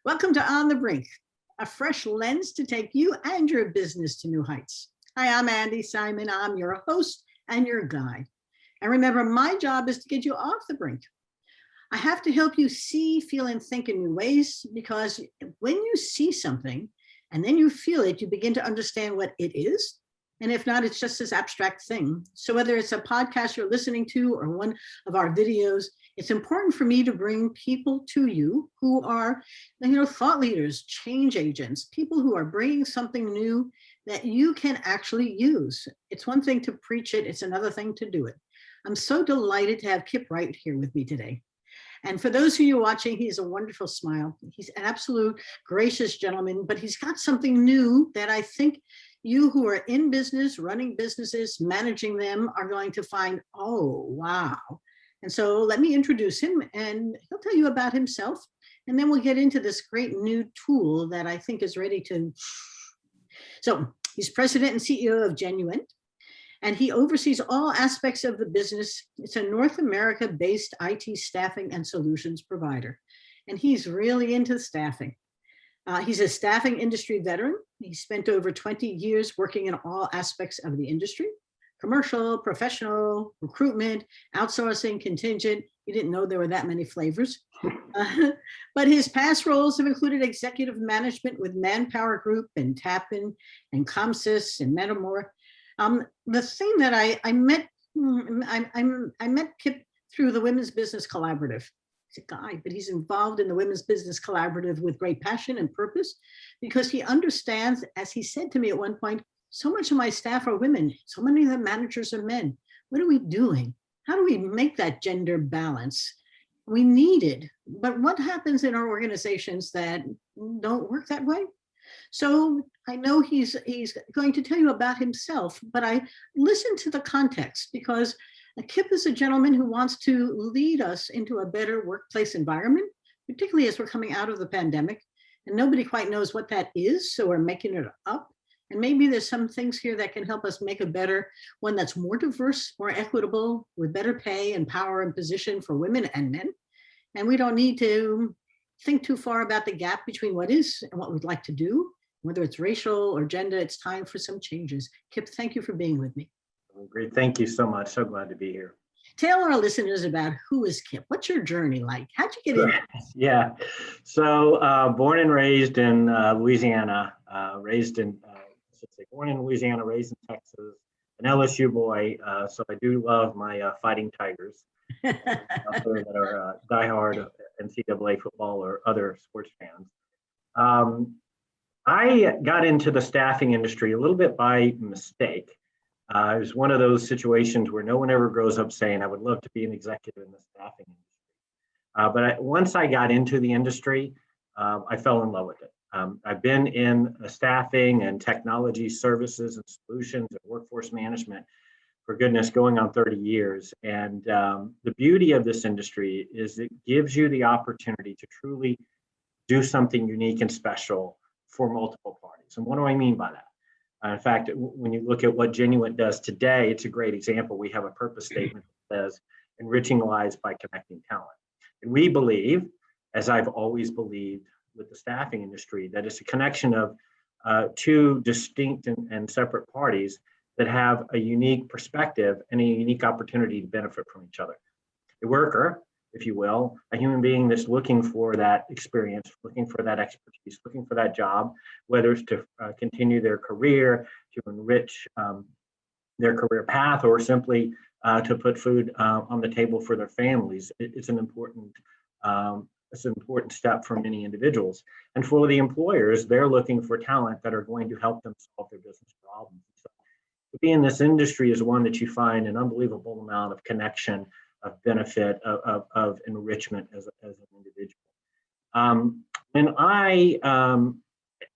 Welcome to On the Brink, a fresh lens to take you and your business to new heights. Hi, I'm Andi Simon. I'm your host and your guide. And remember, my job is to get you off the brink. I have to help you see, feel, and think in new ways, because when you see something and then you feel it, you begin to understand what it is. And if not, it's just this abstract thing. So whether it's a podcast you're listening to or one of our videos, it's important for me to bring people to you who are, thought leaders, change agents, people who are bringing something new that you can actually use. It's one thing to preach it. It's another thing to do it. I'm so delighted to have Kip Wright here with me today. And for those of you watching, he has a wonderful smile. He's an absolute gracious gentleman, but he's got something new that I think you who are in business, running businesses, managing them are going to find, oh, wow. And so let me introduce him and he'll tell you about himself. And then we'll get into this great new tool that I think is ready to. So he's president and CEO of Genuine, and he oversees all aspects of the business. It's a North America-based IT staffing and solutions provider. And he's really into staffing. He's a staffing industry veteran. He spent over 20 years working in all aspects of the industry: commercial, professional, recruitment, outsourcing, contingent. You didn't know there were that many flavors. But his past roles have included executive management with Manpower Group and Tappan and Comsys and Metamore. The thing that I met Kip through the Women's Business Collaborative. He's a guy, but he's involved in the Women's Business Collaborative with great passion and purpose, because he understands, as he said to me at one point, so much of my staff are women. So many of the managers are men. What are we doing? How do we make that gender balance? We need it. But what happens in our organizations that don't work that way? So I know he's going to tell you about himself, but I listened to the context, because Kip is a gentleman who wants to lead us into a better workplace environment, particularly as we're coming out of the pandemic, and nobody quite knows what that is, so we're making it up. And maybe there's some things here that can help us make a better one that's more diverse, more equitable, with better pay and power and position for women and men. And we don't need to think too far about the gap between what is and what we'd like to do, whether it's racial or gender. It's time for some changes. Kip, thank you for being with me. Great. Thank you so much. So glad to be here. Tell our listeners about who is Kip. What's your journey like? How'd you get in? Yeah. So born and raised in Louisiana, born in Louisiana, raised in Texas, an LSU boy. So I do love my Fighting Tigers that are diehard NCAA football or other sports fans. I got into the staffing industry a little bit by mistake. It was one of those situations where no one ever grows up saying, I would love to be an executive in the staffing industry. Once I got into the industry, I fell in love with it. I've been in staffing and technology services and solutions and workforce management for goodness going on 30 years. And the beauty of this industry is it gives you the opportunity to truly do something unique and special for multiple parties. And what do I mean by that? In fact, when you look at what Genuine does today, it's a great example. We have a purpose statement that says, enriching lives by connecting talent. And we believe, as I've always believed with the staffing industry, that it's a connection of two distinct and separate parties that have a unique perspective and a unique opportunity to benefit from each other. A worker, if you will, a human being that's looking for that experience, looking for that expertise, looking for that job, whether it's to continue their career, to enrich their career path, or simply to put food on the table for their families. It's an important step for many individuals. And for the employers, they're looking for talent that are going to help them solve their business problems. So to be in this industry is one that you find an unbelievable amount of connection, of benefit, of enrichment as an individual.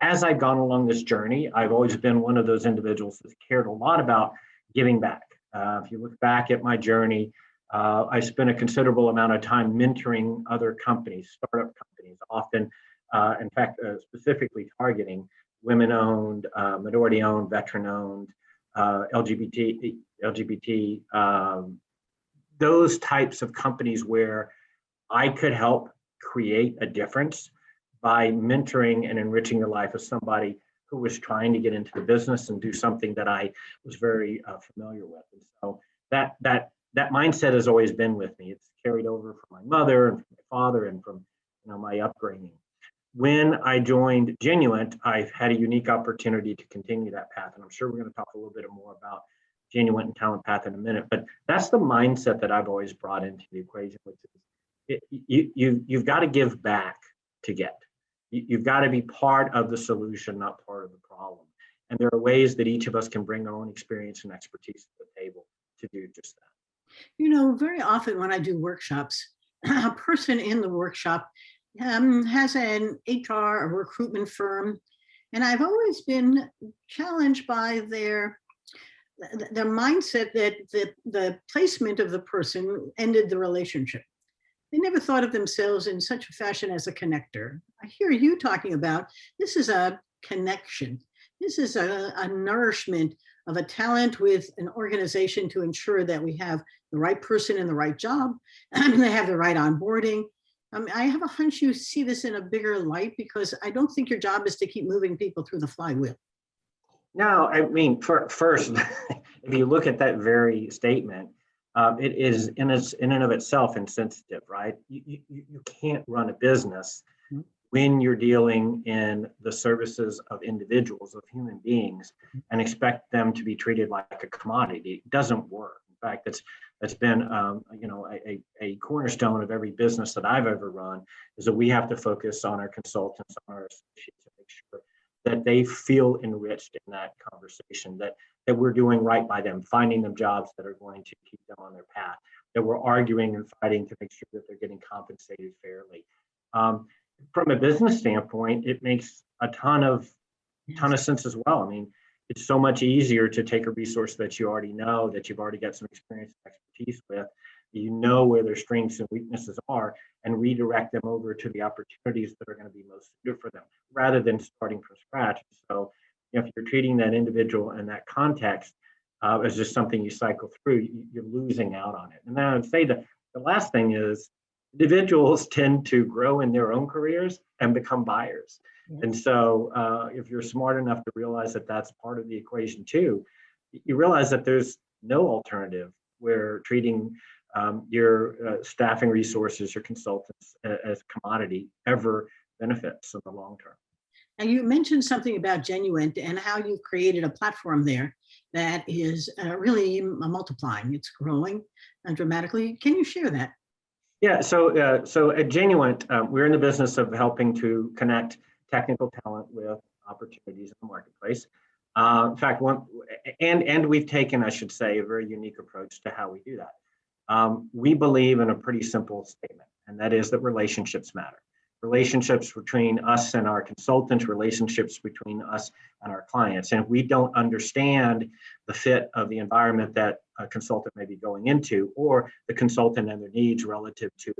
As I've gone along this journey, I've always been one of those individuals that's cared a lot about giving back. If you look back at my journey, I spent a considerable amount of time mentoring other companies, startup companies, often, in fact, specifically targeting women-owned, minority-owned, veteran-owned, LGBT, those types of companies where I could help create a difference by mentoring and enriching the life of somebody who was trying to get into the business and do something that I was very familiar with. And so that mindset has always been with me. It's carried over from my mother and from my father and from my upbringing. When I joined Genuint, I've had a unique opportunity to continue that path. And I'm sure we're going to talk a little bit more about Genuint and Talent Path in a minute. But that's the mindset that I've always brought into the equation, which is you've got to give back to get. You've got to be part of the solution, not part of the problem. And there are ways that each of us can bring our own experience and expertise to the table to do just that. Very often when I do workshops, a person in the workshop has an HR, a recruitment firm, and I've always been challenged by their mindset that the placement of the person ended the relationship. They never thought of themselves in such a fashion as a connector. I hear you talking about this is a connection. This is a nourishment of a talent with an organization to ensure that we have the right person in the right job, and they have the right onboarding. I have a hunch you see this in a bigger light, because I don't think your job is to keep moving people through the flywheel. No, I mean, first, if you look at that very statement, it is in and of itself insensitive, right? You can't run a business when you're dealing in the services of individuals, of human beings, and expect them to be treated like a commodity. It doesn't work. In fact, that's been a cornerstone of every business that I've ever run, is that we have to focus on our consultants, on our associates, and make sure that they feel enriched in that conversation, that we're doing right by them, finding them jobs that are going to keep them on their path, that we're arguing and fighting to make sure that they're getting compensated fairly. From a business standpoint, it makes a ton of sense as well. I mean, it's so much easier to take a resource that you already know, that you've already got some experience and expertise with, you know where their strengths and weaknesses are, and redirect them over to the opportunities that are going to be most suited for them, rather than starting from scratch. So if you're treating that individual in that context as just something you cycle through, you're losing out on it. And then I would say that the last thing is, individuals tend to grow in their own careers and become buyers. And so if you're smart enough to realize that that's part of the equation too, you realize that there's no alternative where treating your staffing resources, your consultants as commodity ever benefits in the long term. And you mentioned something about Genuint and how you've created a platform there that is really multiplying. It's growing dramatically. Can you share that? Yeah, so at Genuint, we're in the business of helping to connect technical talent with opportunities in the marketplace. In fact, we've taken, I should say, a very unique approach to how we do that. We believe in a pretty simple statement, and that is that relationships matter. Relationships between us and our consultants, relationships between us and our clients. And if we don't understand the fit of the environment that a consultant may be going into, or the consultant and their needs relative to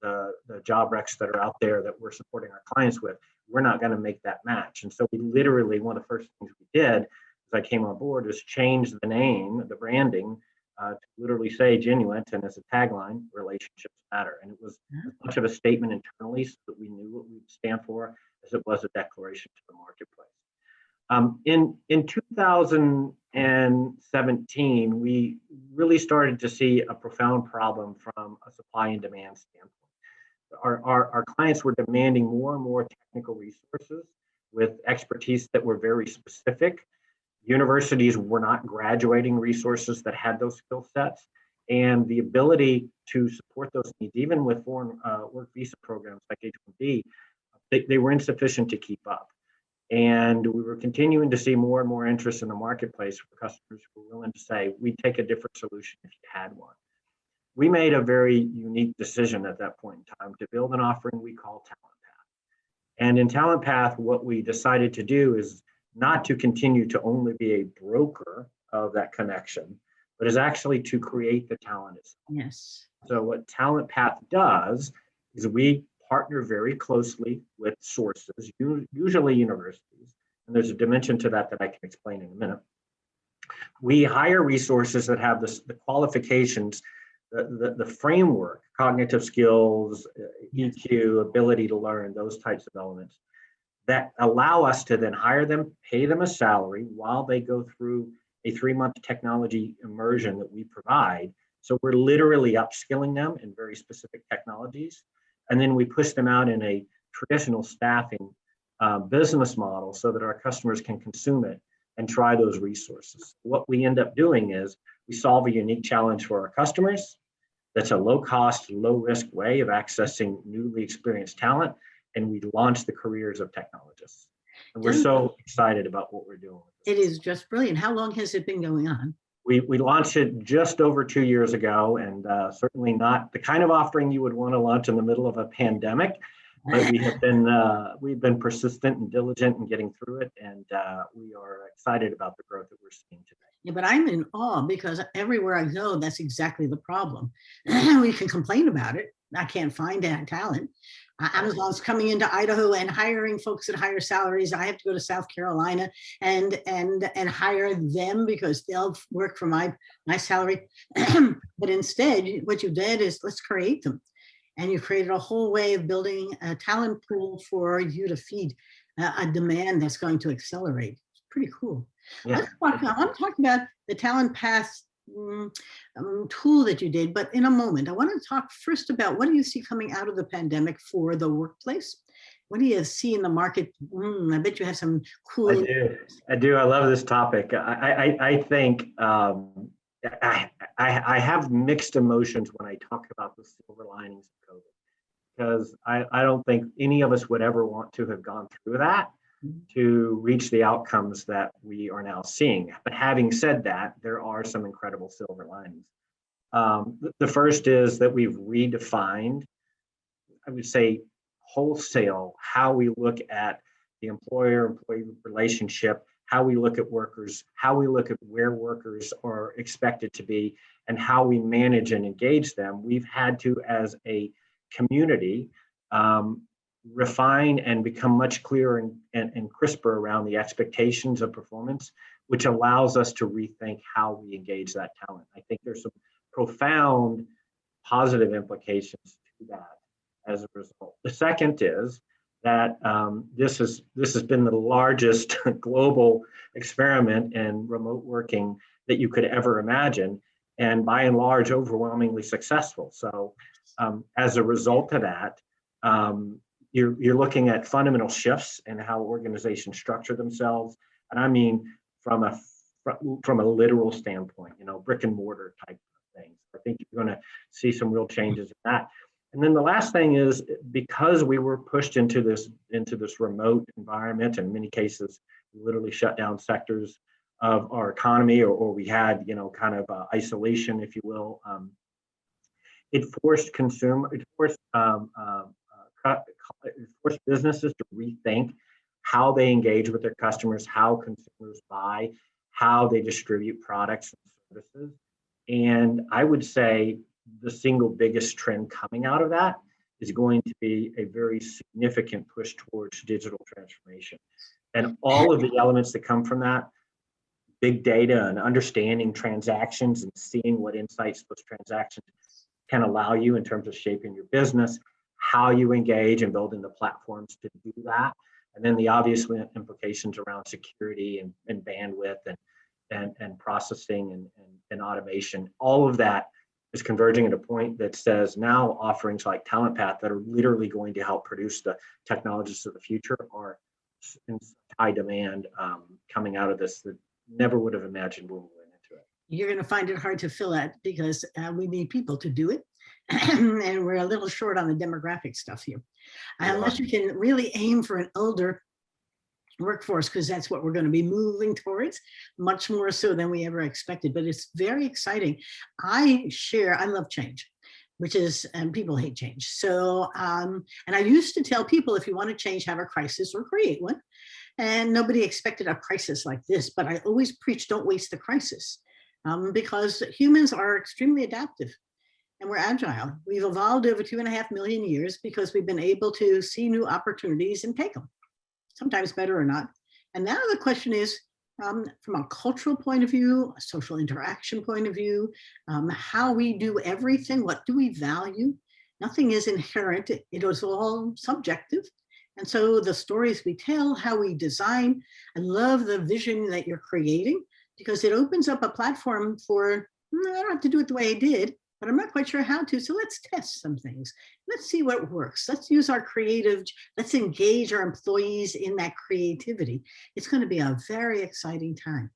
the job recs that are out there that we're supporting our clients with, we're not going to make that match. And so we literally, one of the first things we did as I came on board was change the name, the branding, to literally say Genuint, and as a tagline, relationships matter. And it was as much of a statement internally so that we knew what we'd stand for as it was a declaration to the marketplace. In 2017, we really started to see a profound problem from a supply and demand standpoint. Our clients were demanding more and more technical resources with expertise that were very specific. Universities were not graduating resources that had those skill sets, and the ability to support those needs, even with foreign work visa programs like H-1B, they were insufficient to keep up. And we were continuing to see more and more interest in the marketplace for customers who were willing to say, we'd take a different solution if you had one. We made a very unique decision at that point in time to build an offering we call Talent Path. And in Talent Path, what we decided to do is not to continue to only be a broker of that connection, but is actually to create the talent itself. Yes. So what Talent Path does is we partner very closely with sources, usually universities, and there's a dimension to that I can explain in a minute. We hire resources that have the qualifications, the framework, cognitive skills, EQ, ability to learn, those types of elements that allow us to then hire them, pay them a salary while they go through a 3-month technology immersion that we provide. So we're literally upskilling them in very specific technologies. And then we push them out in a traditional staffing business model so that our customers can consume it and try those resources. What we end up doing is we solve a unique challenge for our customers. That's a low cost, low risk way of accessing newly experienced talent. And we launch the careers of technologists. And we're so excited about what we're doing. It is just brilliant. How long has it been going on? We launched it just over 2 years ago, and certainly not the kind of offering you would want to launch in the middle of a pandemic. But we've been persistent and diligent in getting through it, and we are excited about the growth that we're seeing today. Yeah, but I'm in awe because everywhere I go, that's exactly the problem. We can complain about it. I can't find that talent. Amazon's coming into Idaho and hiring folks at higher salaries. I have to go to South Carolina and hire them because they'll work for my salary. But instead, what you did is let's create them. And you created a whole way of building a talent pool for you to feed a demand that's going to accelerate. It's pretty cool. Yeah. I want to talk about the Talent Path tool that you did, but in a moment, I want to talk first about what do you see coming out of the pandemic for the workplace? What do you see in the market? I bet you have some cool. I do. I love this topic. I think I have mixed emotions when I talk about the silver linings of COVID, because I don't think any of us would ever want to have gone through that to reach the outcomes that we are now seeing. But having said that, there are some incredible silver linings. The first is that we've redefined, I would say, wholesale, how we look at the employer-employee relationship, how we look at workers, how we look at where workers are expected to be, and how we manage and engage them. We've had to, as a community, refine and become much clearer and crisper around the expectations of performance, which allows us to rethink how we engage that talent. I think there's some profound positive implications to that as a result. The second is that this has been the largest global experiment in remote working that you could ever imagine, and by and large, overwhelmingly successful. So as a result of that, you're looking at fundamental shifts in how organizations structure themselves. And I mean, from a literal standpoint, brick and mortar type of things. I think you're going to see some real changes in that. And then the last thing is, because we were pushed into this remote environment, in many cases, we literally shut down sectors of our economy, or we had, kind of isolation, if you will. It forced businesses to rethink how they engage with their customers, how consumers buy, how they distribute products and services. And I would say the single biggest trend coming out of that is going to be a very significant push towards digital transformation. And all of the elements that come from that, big data and understanding transactions and seeing what insights those transactions can allow you in terms of shaping your business, how you engage and building the platforms to do that, and then the obvious implications around security and bandwidth and processing and automation. All of that is converging at a point that says now offerings like Talent Path that are literally going to help produce the technologists of the future are in high demand coming out of this that never would have imagined when we went into it. You're going to find it hard to fill that because we need people to do it. And we're a little short on the demographic stuff here. Unless you can really aim for an older workforce, because that's what we're going to be moving towards, much more so than we ever expected. But it's very exciting. I love change, which is, and people hate change. So, and I used to tell people, if you want to change, have a crisis or create one. And nobody expected a crisis like this, but I always preach, don't waste the crisis, because humans are extremely adaptive. And we're agile. We've evolved over 2.5 million years because we've been able to see new opportunities and take them, sometimes better or not. And now the question is, from a cultural point of view, a social interaction point of view, how we do everything, what do we value? Nothing is inherent. It is all subjective. And so the stories we tell, how we design, I love the vision that you're creating because it opens up a platform for, I don't have to do it the way I did, but I'm not quite sure how to. So let's test some things. Let's see what works. Let's use our creative, let's engage our employees in that creativity. It's going to be a very exciting time.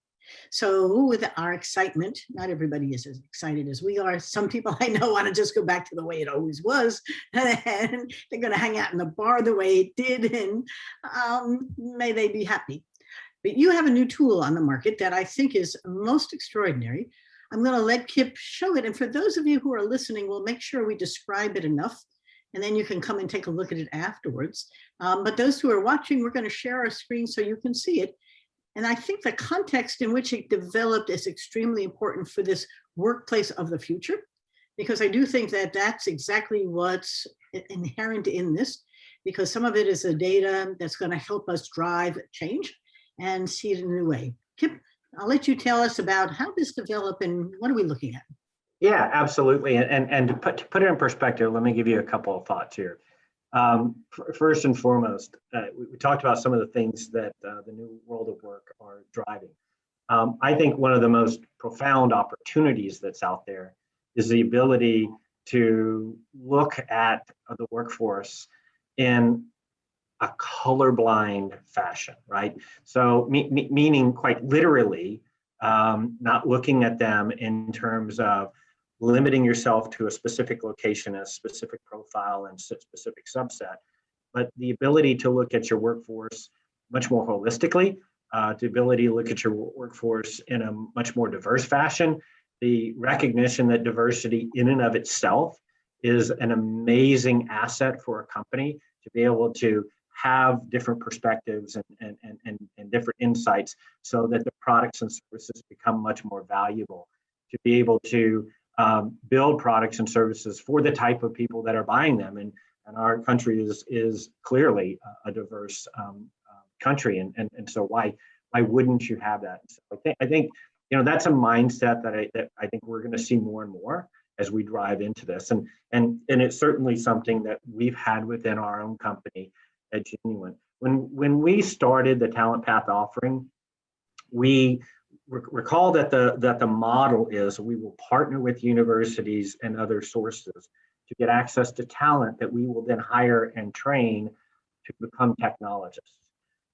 So with our excitement, not everybody is as excited as we are. Some people I know want to just go back to the way it always was, and they're going to hang out in the bar the way it did, and may they be happy. But you have a new tool on the market that I think is most extraordinary. I'm going to let Kip show it. And for those of you who are listening, we'll make sure we describe it enough, and then you can come and take a look at it afterwards. But those who are watching, we're going to share our screen so you can see it. And I think the context in which it developed is extremely important for this workplace of the future, because I do think that that's exactly what's inherent in this, because some of it is the data that's going to help us drive change and see it in a new way. Kip, I'll let you tell us about how this developed and what are we looking at? Yeah, absolutely. And to put it in perspective, let me give you a couple of thoughts here. First and foremost, we talked about some of the things that the new world of work are driving. I think one of the most profound opportunities that's out there is the ability to look at the workforce in a colorblind fashion, right? So meaning quite literally, not looking at them in terms of limiting yourself to a specific location, a specific profile, and specific subset, but the ability to look at your workforce much more holistically, the ability to look at your workforce in a much more diverse fashion, the recognition that diversity in and of itself is an amazing asset for a company to be able to have different perspectives and different insights so that the products and services become much more valuable, to be able to build products and services for the type of people that are buying them. And our country is clearly a diverse country. And so why wouldn't you have that? So I think that's a mindset that I think we're going to see more and more as we drive into this. And it's certainly something that we've had within our own company at Genuine. When we started the Talent Path offering, we recall that the model is we will partner with universities and other sources to get access to talent that we will then hire and train to become technologists.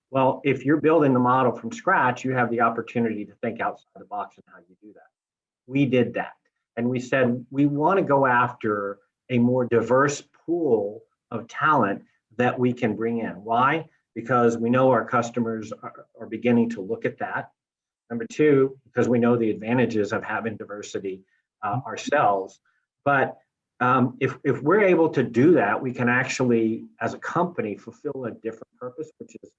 Well, if you're building the model from scratch, you have the opportunity to think outside the box and how you do that. We did that. And we said, we want to go after a more diverse pool of talent that we can bring in. Why? Because we know our customers are beginning to look at that. Number two, because we know the advantages of having diversity ourselves. But if we're able to do that, we can actually, as a company, fulfill a different purpose, which is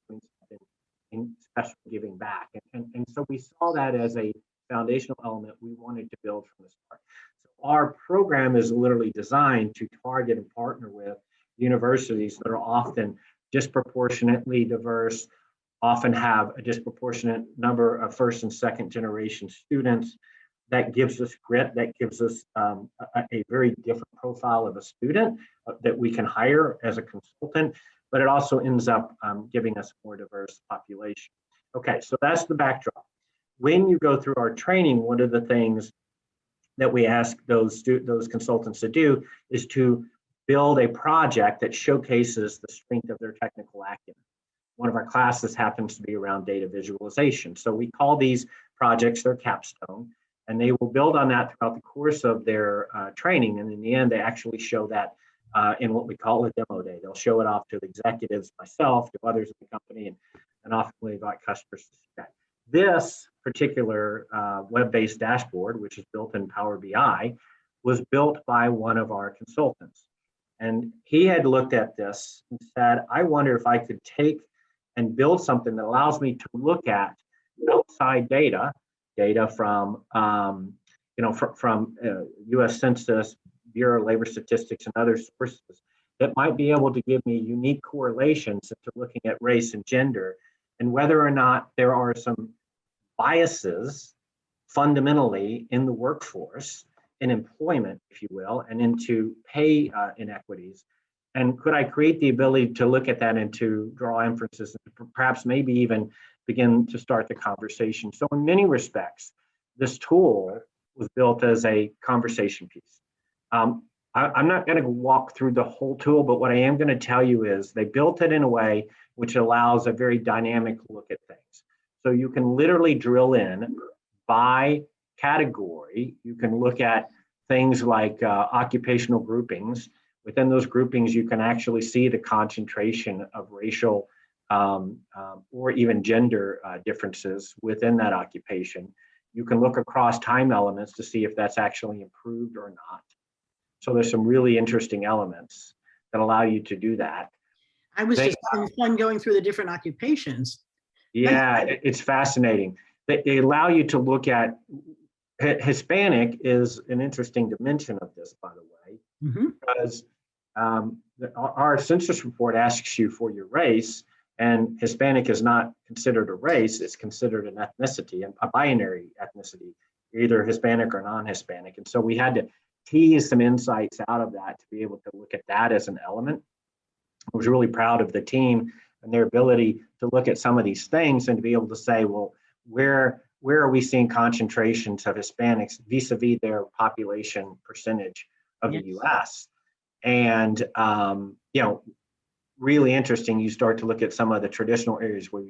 in special giving back. And so we saw that as a foundational element we wanted to build from the start. So our program is literally designed to target and partner with universities that are often disproportionately diverse, often have a disproportionate number of first and second generation students. That gives us grit, that gives us a very different profile of a student that we can hire as a consultant, but it also ends up giving us a more diverse population. Okay, so that's the backdrop. When you go through our training, one of the things that we ask those consultants to do is to build a project that showcases the strength of their technical acumen. One of our classes happens to be around data visualization. So we call these projects their capstone, and they will build on that throughout the course of their training. And in the end, they actually show that in what we call a demo day. They'll show it off to the executives, myself, to others in the company, and often we invite customers to see that. This particular web-based dashboard, which is built in Power BI, was built by one of our consultants. And he had looked at this and said, I wonder if I could take and build something that allows me to look at outside data from U.S. Census, Bureau of Labor Statistics, and other sources that might be able to give me unique correlations into looking at race and gender, and whether or not there are some biases fundamentally in the workforce in employment, if you will, and into pay inequities? And could I create the ability to look at that and to draw inferences, and perhaps maybe even begin to start the conversation? So in many respects, this tool was built as a conversation piece. I'm not going to walk through the whole tool, but what I am going to tell you is they built it in a way which allows a very dynamic look at things. So you can literally drill in by category. You can look at things like occupational groupings. Within those groupings, you can actually see the concentration of racial or even gender differences within that occupation. You can look across time elements to see if that's actually improved or not. So there's some really interesting elements that allow you to do that. I was just having fun going through the different occupations. Yeah, it's fascinating. They allow you to look at Hispanic is an interesting dimension of this, by the way, because our census report asks you for your race, and Hispanic is not considered a race, it's considered an ethnicity, and a binary ethnicity, either Hispanic or non-Hispanic. And so we had to tease some insights out of that to be able to look at that as an element. I was really proud of the team and their ability to look at some of these things and to be able to say, well, where are we seeing concentrations of Hispanics vis-a-vis their population percentage of the US? And, really interesting, you start to look at some of the traditional areas where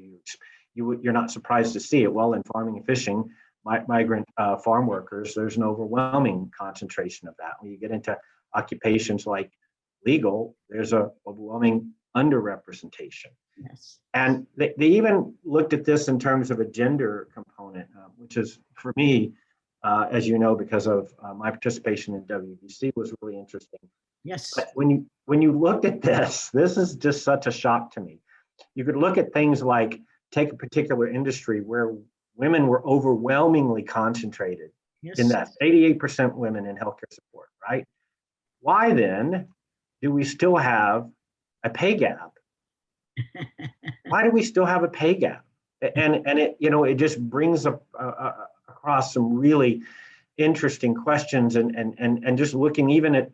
you're not surprised to see it. Well, in farming and fishing, migrant farm workers, there's an overwhelming concentration of that. When you get into occupations like legal, there's a overwhelming underrepresentation. Yes. And they even looked at this in terms of a gender component, which is, for me, as you know, because of my participation in WBC, was really interesting. Yes. But when you looked at this is just such a shock to me. You could look at things like, take a particular industry where women were overwhelmingly concentrated in that, 88% women in healthcare support, right? Why then do we still have a pay gap? Why do we still have a pay gap? And it, it just brings up across some really interesting questions, and just looking even at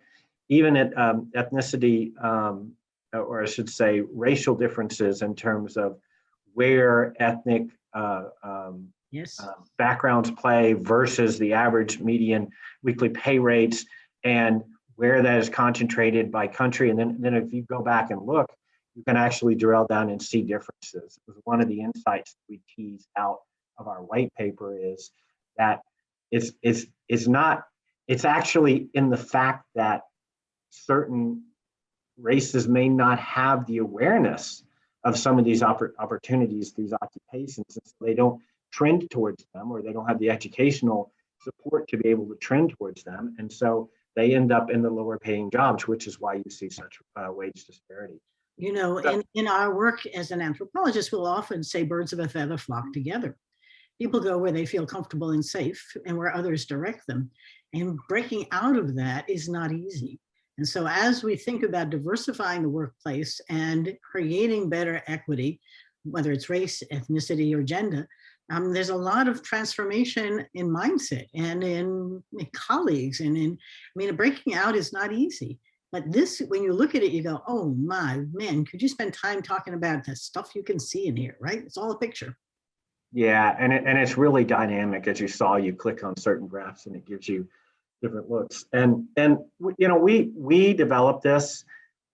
ethnicity, or I should say racial differences in terms of where ethnic backgrounds play versus the average median weekly pay rates, and where that is concentrated by country. And then if you go back and look, you can actually drill down and see differences. It was one of the insights that we teased out of our white paper, is that it's actually in the fact that certain races may not have the awareness of some of these opportunities, these occupations, and so they don't trend towards them, or they don't have the educational support to be able to trend towards them. And so they end up in the lower paying jobs, which is why you see such wage disparity. In our work as an anthropologist, we'll often say birds of a feather flock together. People go where they feel comfortable and safe, and where others direct them. And breaking out of that is not easy. And so as we think about diversifying the workplace and creating better equity, whether it's race, ethnicity, or gender, there's a lot of transformation in mindset and in colleagues. Breaking out is not easy. But this, when you look at it, you go, oh my man, could you spend time talking about the stuff you can see in here, right? It's all a picture. Yeah, and it's really dynamic. As you saw, you click on certain graphs and it gives you different looks. And we developed this,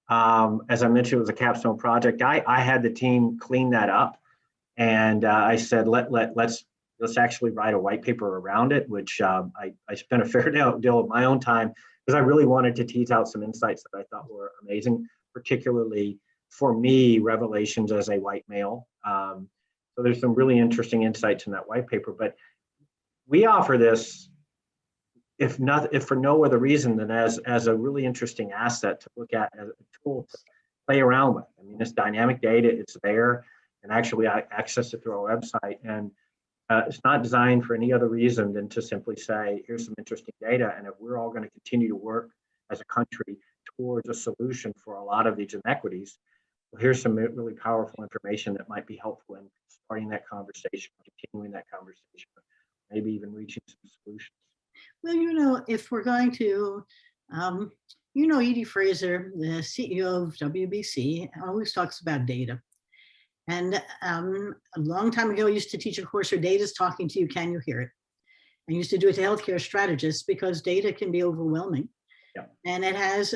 as I mentioned, it was a capstone project. I had the team clean that up, and I said, let's actually write a white paper around it, which I spent a fair deal of my own time, because I really wanted to tease out some insights that I thought were amazing, particularly for me, revelations as a white male. So there's some really interesting insights in that white paper, but we offer this, if for no other reason than as a really interesting asset to look at, as a tool to play around with. I mean, this dynamic data, it's there, and actually I access it through our website, and it's not designed for any other reason than to simply say, here's some interesting data, and if we're all going to continue to work as a country towards a solution for a lot of these inequities, well, here's some really powerful information that might be helpful in starting that conversation, continuing that conversation, maybe even reaching some solutions. Well, if we're going to, um, Edie Fraser, the CEO of WBC, always talks about data. And a long time ago, I used to teach a course where data is talking to you. Can you hear it? I used to do it to healthcare strategists because data can be overwhelming. Yeah. And it has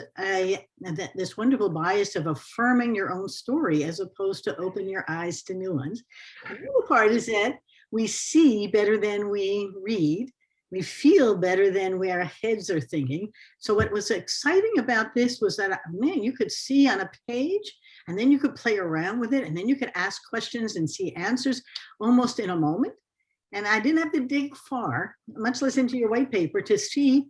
this wonderful bias of affirming your own story as opposed to open your eyes to new ones. The other part is that we see better than we read. We feel better than where our heads are thinking. So what was exciting about this was that, man, you could see on a page and then you could play around with it and then you could ask questions and see answers almost in a moment. And I didn't have to dig far, much less into your white paper, to see,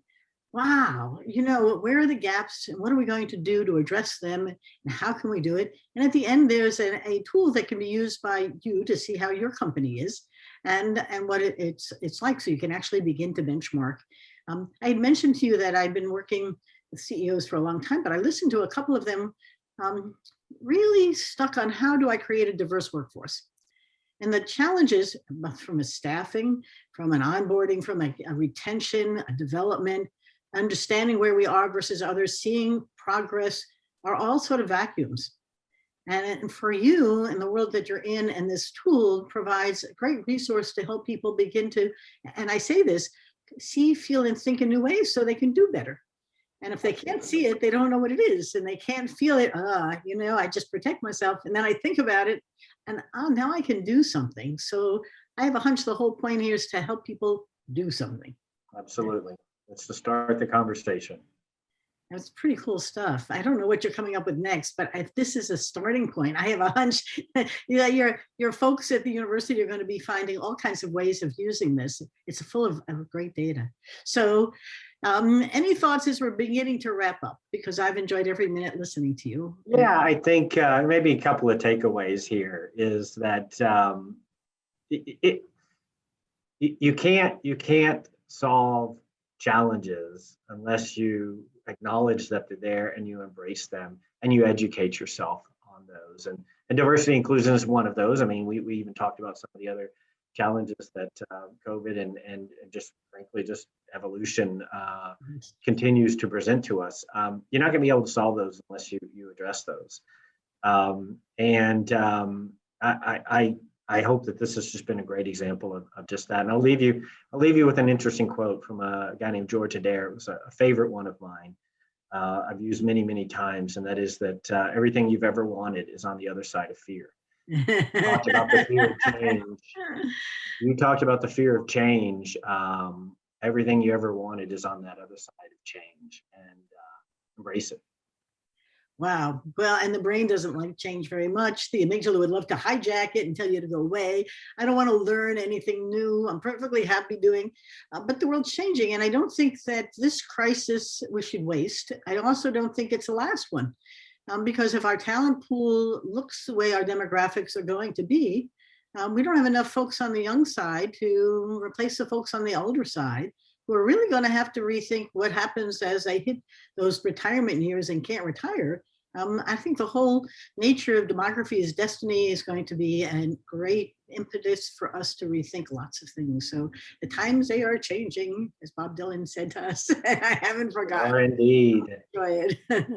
wow, where are the gaps and what are we going to do to address them and how can we do it? And at the end, there's a tool that can be used by you to see how your company is and what it's like, so you can actually begin to benchmark. I had mentioned to you that I've been working with CEOs for a long time, but I listened to a couple of them really stuck on how do I create a diverse workforce? And the challenges from a staffing, from an onboarding, from a retention, a development, understanding where we are versus others, seeing progress are all sort of vacuums. And for you in the world that you're in, and this tool provides a great resource to help people begin to, and I say this, see, feel, and think in new ways so they can do better. And if they can't see it, they don't know what it is, and they can't feel it. I just protect myself, and then I think about it, and now I can do something. So I have a hunch the whole point here is to help people do something. Absolutely. It's to start the conversation. That's pretty cool stuff. I don't know what you're coming up with next, but if this is a starting point, I have a hunch your folks at the university are going to be finding all kinds of ways of using this. It's full of great data. So any thoughts as we're beginning to wrap up? Because I've enjoyed every minute listening to you. Yeah, I think maybe a couple of takeaways here is that you can't solve challenges unless you acknowledge that they're there and you embrace them and you educate yourself on those. And diversity inclusion is one of those. I mean, we even talked about some of the other challenges that COVID and just frankly just evolution continues to present to us. You're not going to be able to solve those unless you address those. I hope that this has just been a great example of just that. And I'll leave you with an interesting quote from a guy named George Adair. It was a favorite one of mine. I've used many, many times, and that is that everything you've ever wanted is on the other side of fear. You talked about the fear of change. You talked about the fear of change. Everything you ever wanted is on that other side of change, and embrace it. Wow. Well, and the brain doesn't like change very much. The amygdala would love to hijack it and tell you to go away. I don't want to learn anything new. I'm perfectly happy doing, but the world's changing. And I don't think that this crisis we should waste. I also don't think it's the last one, because if our talent pool looks the way our demographics are going to be, we don't have enough folks on the young side to replace the folks on the older side, who are really going to have to rethink what happens as they hit those retirement years and can't retire. I think the whole nature of demography is destiny is going to be a great impetus for us to rethink lots of things. So the times, they are changing, as Bob Dylan said to us. I haven't forgotten. Are indeed. Enjoy it.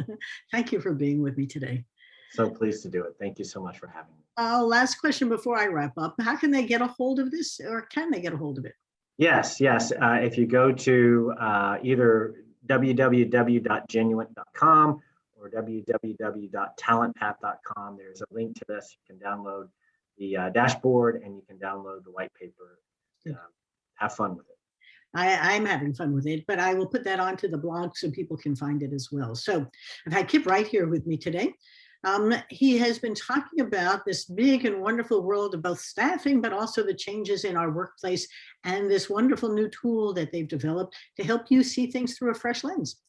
Thank you for being with me today. So pleased to do it. Thank you so much for having me. Last question before I wrap up. How can they get a hold of this, or can they get a hold of it? Yes. If you go to either www.genuint.com or www.talentpath.com, there's a link to this. You can download the dashboard and you can download the white paper. Have fun with it. I'm having fun with it, but I will put that onto the blog so people can find it as well. So I've had Kip Wright here with me today. He has been talking about this big and wonderful world of both staffing, but also the changes in our workplace and this wonderful new tool that they've developed to help you see things through a fresh lens.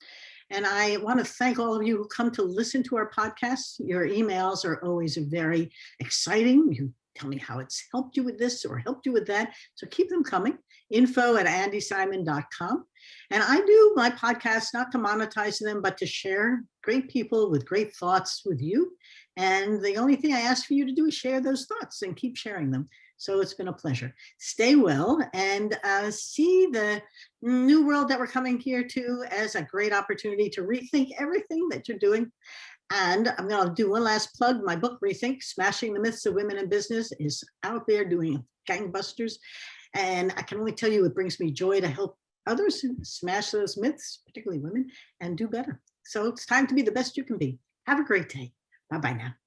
And I want to thank all of you who come to listen to our podcasts. Your emails are always very exciting. You tell me how it's helped you with this or helped you with that. So keep them coming. info@andysimon.com. And I do my podcasts not to monetize them, but to share great people with great thoughts with you. And the only thing I ask for you to do is share those thoughts and keep sharing them. So it's been a pleasure. Stay well and see the new world that we're coming here to as a great opportunity to rethink everything that you're doing. And I'm going to do one last plug. My book, Rethink, Smashing the Myths of Women in Business, is out there doing gangbusters. And I can only tell you, it brings me joy to help others smash those myths, particularly women, and do better. So it's time to be the best you can be. Have a great day. Bye-bye now.